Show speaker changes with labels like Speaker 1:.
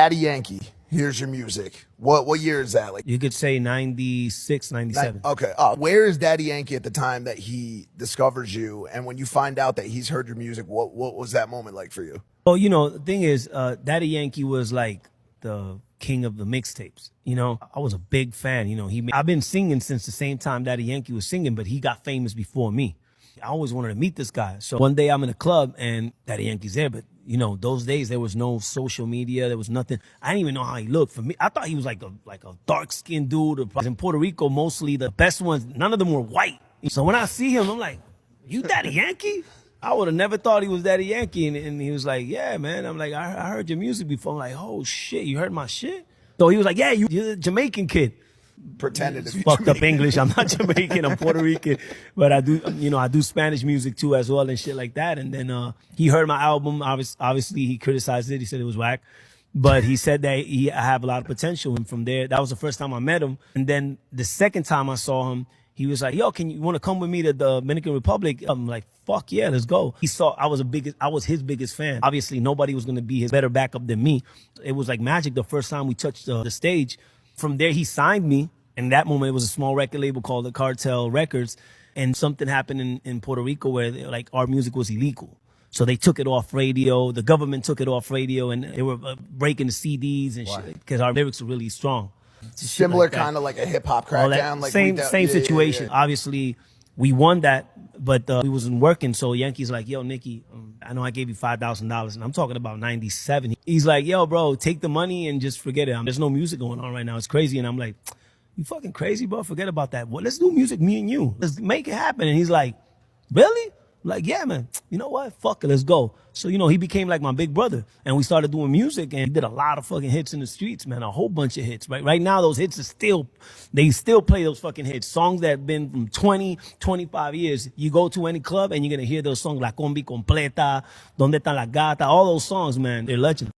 Speaker 1: Daddy Yankee hears your music. What year is that? Like,
Speaker 2: You could say 96, 97.
Speaker 1: okay. Where is Daddy Yankee at the time that he discovers you? And when you find out that he's heard your music, what was that moment like for you?
Speaker 2: Well, you know, the thing is, Daddy Yankee was like the king of the mixtapes. You know, I was a big fan. You know, I've been singing since the same time Daddy Yankee was singing, but he got famous before me. I always wanted to meet this guy. So one day I'm in a club and Daddy Yankee's there, but you know, those days there was no social media, there was nothing. I didn't even know how he looked. For me, I thought he was like a dark-skinned dude. In Puerto Rico, mostly the best ones, none of them were white. So when I see him, I'm like, you Daddy Yankee? I would have never thought he was Daddy Yankee. And he was like, yeah, man. I'm like, I heard your music before. I'm like, oh shit, you heard my shit? So he was like, yeah, you're the Jamaican kid.
Speaker 1: Pretended to be
Speaker 2: fucked
Speaker 1: Jamaican.
Speaker 2: up English. I'm not Jamaican. I'm Puerto Rican, but I do Spanish music too as well and shit like that. And then he heard my album. Obviously, he criticized it. He said it was whack, but he said that I have a lot of potential. And from there, that was the first time I met him. And then the second time I saw him, he was like, "Yo, you want to come with me to the Dominican Republic?" I'm like, "Fuck yeah, let's go." He saw I was his biggest fan. Obviously, nobody was gonna be his better backup than me. It was like magic the first time we touched the stage. From there, he signed me. In that moment, it was a small record label called the Cartel Records. And something happened in Puerto Rico where like our music was illegal. So they took it off radio. The government took it off radio and they were breaking the CDs and shit because our lyrics were really strong.
Speaker 1: Similar
Speaker 2: like
Speaker 1: kind of like a hip hop crackdown. Like
Speaker 2: same situation.
Speaker 1: Yeah.
Speaker 2: Obviously, we won that, but we wasn't working. So Yankee's like, yo, Nicky, I know I gave you $5,000, and I'm talking about 97. He's like, yo, bro, take the money and just forget it. There's no music going on right now. It's crazy. And I'm like, you fucking crazy, bro? Forget about that. Well, let's do music, me and you. Let's make it happen. And he's like, really? I'm like, yeah, man. You know what? Fuck it, let's go. So, you know, he became like my big brother. And we started doing music, and he did a lot of fucking hits in the streets, man. A whole bunch of hits, right? Right now, those hits they still play those fucking hits. Songs that have been from 20, 25 years. You go to any club, and you're going to hear those songs, La Combi Completa, Donde Está la Gata, all those songs, man. They're legends.